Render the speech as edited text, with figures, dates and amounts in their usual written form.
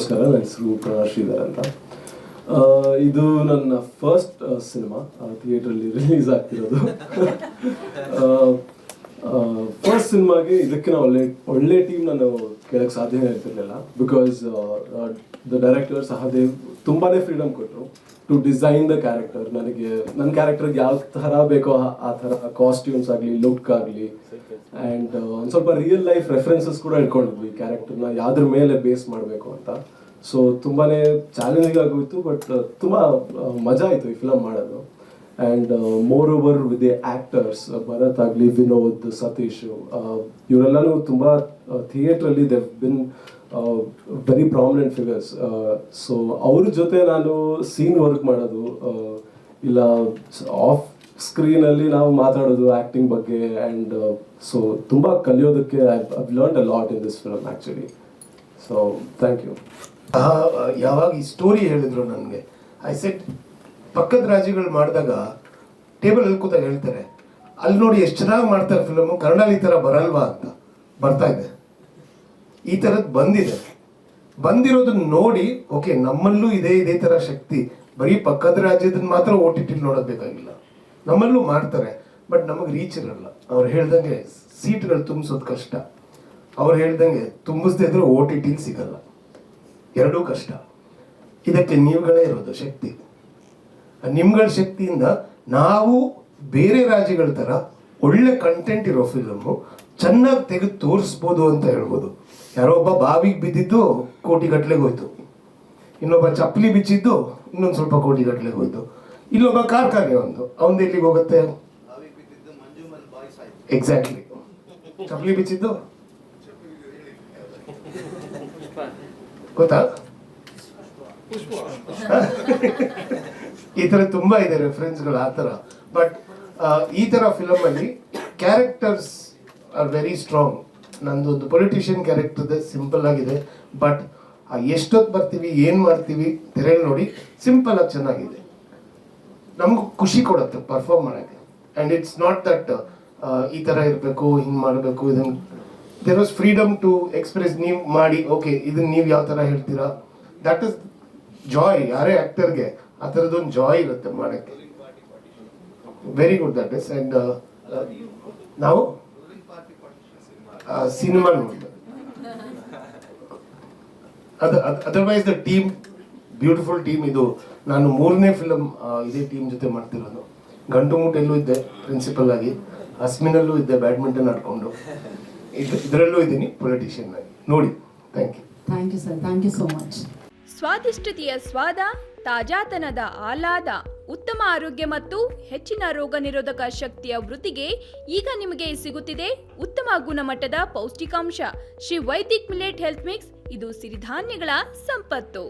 ನಮಸ್ಕಾರ, ನನ್ನ ಹೆಸರು ಪ್ರಣವ್ ಶ್ರೀಧರ್ ಅಂತ. ಇದು ನನ್ನ ಫಸ್ಟ್ ಸಿನಿಮಾ ಥಿಯೇಟ್ರಲ್ಲಿ ರಿಲೀಸ್ ಆಗ್ತಿರೋದು. ಫಸ್ಟ್ ಸಿನಿಮಾಗೆ ಇದಕ್ಕಿಂತ ಒಳ್ಳೆ ಟೀಮ್ ನಾನು ಕೇಳಕ್ಕೆ ಸಾಧ್ಯನೇ ಇರ್ತಿರ್ಲಿಲ್ಲ. ಬಿಕಾಸ್ ದ ಡೈರೆಕ್ಟರ್ ಸಹದೇವ್ ತುಂಬಾ ಫ್ರೀಡಮ್ ಕೊಟ್ಟರು ಟು ಡಿಸೈನ್ ದ ಕ್ಯಾರೆಕ್ಟರ್. ನನ್ನ ಕ್ಯಾರೆಕ್ಟರ್ಗೆ ಯಾವ ಥರ ಬೇಕೋ ಆ ಥರ ಕಾಸ್ಟ್ಯೂಮ್ಸ್ ಆಗಲಿ, ಲುಕ್ ಆಗಲಿ, ಆ್ಯಂಡ್ ಒಂದು ಸ್ವಲ್ಪ ರಿಯಲ್ ಲೈಫ್ ರೆಫರೆನ್ಸಸ್ ಕೂಡ ಇಟ್ಕೊಂಡಿದ್ವಿ ಕ್ಯಾರೆಕ್ಟರ್ನ ಯಾವ್ದ್ರ ಮೇಲೆ ಬೇಸ್ ಮಾಡಬೇಕು ಅಂತ. ಸೊ ತುಂಬಾ ಚಾಲೆಂಜಿಂಗ್ ಆಗೋಯಿತು, ಬಟ್ ತುಂಬ ಮಜಾ ಆಯಿತು ಈ ಫಿಲಮ್ ಮಾಡೋದು. And moreover with the actors, Bharath ಆಗಲಿ, ವಿನೋದ್, ಸತೀಶ್, ಇವರೆಲ್ಲನೂ ತುಂಬ ಥಿಯೇಟ್ರಲ್ಲಿ they been very prominent figures. So ಅವ್ರ ಜೊತೆ ನಾನು ಸೀನ್ ವರ್ಕ್ ಮಾಡೋದು, ಇಲ್ಲ ಆಫ್ ಸ್ಕ್ರೀನಲ್ಲಿ ನಾವು ಮಾತಾಡೋದು ಆ್ಯಕ್ಟಿಂಗ್ ಬಗ್ಗೆ, ಆ್ಯಂಡ್ ಸೊ ತುಂಬ ಕಲಿಯೋದಕ್ಕೆ I learned a lot in this film actually. So thank you. ಯಾವಾಗ ಈ ಸ್ಟೋರಿ ಹೇಳಿದ್ರು ನನಗೆ, ಐ ಸೆಟ್ ಪಕ್ಕದ ರಾಜ್ಯಗಳು ಮಾಡಿದಾಗ ಟೇಬಲ್ ಕೂತಾಗ ಹೇಳ್ತಾರೆ, ಅಲ್ಲಿ ನೋಡಿ ಎಷ್ಟು ಚೆನ್ನಾಗಿ ಮಾಡ್ತಾರೆ ಫಿಲಮು, ಕನ್ನಡಲ್ಲಿ ಈ ಥರ ಬರಲ್ವಾ ಅಂತ. ಬರ್ತಾ ಇದೆ, ಈ ಥರದ್ದು ಬಂದಿರೋದನ್ನ ನೋಡಿ ಓಕೆ ನಮ್ಮಲ್ಲೂ ಇದೇ ಥರ ಶಕ್ತಿ. ಬರೀ ಪಕ್ಕದ ರಾಜ್ಯದನ್ನ ಮಾತ್ರ OTT ನೋಡೋದು ಬೇಕಾಗಿಲ್ಲ, ನಮ್ಮಲ್ಲೂ ಮಾಡ್ತಾರೆ, ಬಟ್ ನಮಗೆ ರೀಚ್ ಇರಲ್ಲ. ಅವ್ರು ಹೇಳ್ದಂಗೆ ಸೀಟ್ಗಳು ತುಂಬಿಸೋದು ಕಷ್ಟ, ಅವ್ರು ಹೇಳ್ದಂಗೆ ತುಂಬಿಸ್ದೇ ಇದ್ರೂ OTT ಸಿಗಲ್ಲ, ಎರಡೂ ಕಷ್ಟ. ಇದಕ್ಕೆ ನೀವುಗಳೇ ಇರೋದು ಶಕ್ತಿ. ನಿಮ್ಗಳ ಶಕ್ತಿಯಿಂದ ನಾವು ಬೇರೆ ರಾಜ್ಯಗಳ ಥರ ಒಳ್ಳೆ ಕಂಟೆಂಟ್ ಇರೋ ಫಿಲಮ್ಮು ಚೆನ್ನಾಗಿ ತೆಗೆದು ತೋರಿಸ್ಬೋದು ಅಂತ ಹೇಳ್ಬೋದು. ಯಾರೋ ಒಬ್ಬ ಬಾವಿಗೆ ಬಿದ್ದಿದ್ದು ಕೋಟಿಗಟ್ಲೆಗೆ ಹೋಯ್ತು, ಇನ್ನೊಬ್ಬ ಚಪ್ಪಲಿ ಬಿಚ್ಚಿದ್ದು ಇನ್ನೊಂದು ಸ್ವಲ್ಪ ಕೋಟಿಗಟ್ಲೆಗೆ ಹೋಯ್ತು, ಇಲ್ಲೊಬ್ಬ ಕಾರ್ಖಾನೆ ಅವನು ಎಲ್ಲಿಗೆ ಹೋಗುತ್ತೆ? ಎಕ್ಸಾಕ್ಟ್ಲಿ. ಚಪ್ಪಲಿ ಬಿಚ್ಚಿದ್ದು ಗೊತ್ತಾ? ಈ ಥರ ತುಂಬ ಇದೆ ರೆಫರೆನ್ಸ್ಗಳು ಆ ಥರ. ಬಟ್ ಈ ಥರ ಫಿಲಮಲ್ಲಿ ಕ್ಯಾರೆಕ್ಟರ್ಸ್ ಆರ್ ವೆರಿ ಸ್ಟ್ರಾಂಗ್. ನಂದೊಂದು ಪೊಲಿಟಿಷಿಯನ್ ಕ್ಯಾರೆಕ್ಟರ್ ಇದೆ, ಸಿಂಪಲ್ ಆಗಿದೆ, ಬಟ್ ಎಷ್ಟೊತ್ತು ಬರ್ತೀವಿ, ಏನು ಮಾಡ್ತೀವಿ ತೆರೆಯಲ್ಲಿ ನೋಡಿ ಸಿಂಪಲ್ ಆಗಿ ಚೆನ್ನಾಗಿದೆ. ನಮಗೂ ಖುಷಿ ಕೊಡುತ್ತೆ ಪರ್ಫಾರ್ಮ್ ಮಾಡೋಕ್ಕೆ. ಆ್ಯಂಡ್ ಇಟ್ಸ್ ನಾಟ್ ದಟ್ ಈ ಥರ ಇರಬೇಕು, ಹಿಂಗೆ ಮಾಡಬೇಕು, ಇದನ್ನು there was freedom to express. ನೀವು ಮಾಡಿ ಓಕೆ, ಇದನ್ನು ನೀವು ಯಾವ ಥರ ಹೇಳ್ತೀರಾ, ದಟ್ ಇಸ್ ಜಾಯ್. ಯಾರೇ ಆ್ಯಕ್ಟರ್ಗೆ ಆ ಥರದ್ದೊಂದು ಜಾಯ್ ಇರುತ್ತೆ ಮಾಡೋಕ್ಕೆ. Very good that is. And ನಾವು ಸಿನಿಮಾ ನೋಡಿದೆ, otherwise the team beautiful team. ಇದು ನಾನು 3ನೇ ಫಿಲಮ್ ಇದೇ ಟೀಮ್ ಜೊತೆ ಮಾಡ್ತಿರೋದು. ಗಂಟು ಮೂಟೆಲ್ಲೂ ಇದ್ದೆ ಪ್ರಿನ್ಸಿಪಲ್ ಆಗಿ, ಅಸ್ಮಿನಲ್ಲೂ ಇದ್ದೆ ಬ್ಯಾಡ್ಮಿಂಟನ್ ಆಡ್ಕೊಂಡು, ಇದರಲ್ಲೂ ಇದ್ದೀನಿ ಪೊಲಿಟಿಷಿಯನ್ ಆಗಿ. ನೋಡಿ, thank you. Thank you sir, thank you so much. ಸ್ವಾದಿಷ್ಟತೆಯ ಸ್ವಾದ, ತಾಜಾತನದ ಆಹ್ಲಾದ, ಉತ್ತಮ ಆರೋಗ್ಯ ಮತ್ತು ಹೆಚ್ಚಿನ ರೋಗ ನಿರೋಧಕ ಶಕ್ತಿಯ ವೃದ್ಧಿಗೆ ಈಗ ನಿಮಗೆ ಸಿಗುತ್ತಿದೆ ಉತ್ತಮ ಗುಣಮಟ್ಟದ ಪೌಷ್ಟಿಕಾಂಶ Shri Vaidik millet health mix. ಇದು ಸಿರಿಧಾನ್ಯಗಳ ಸಂಪತ್ತು.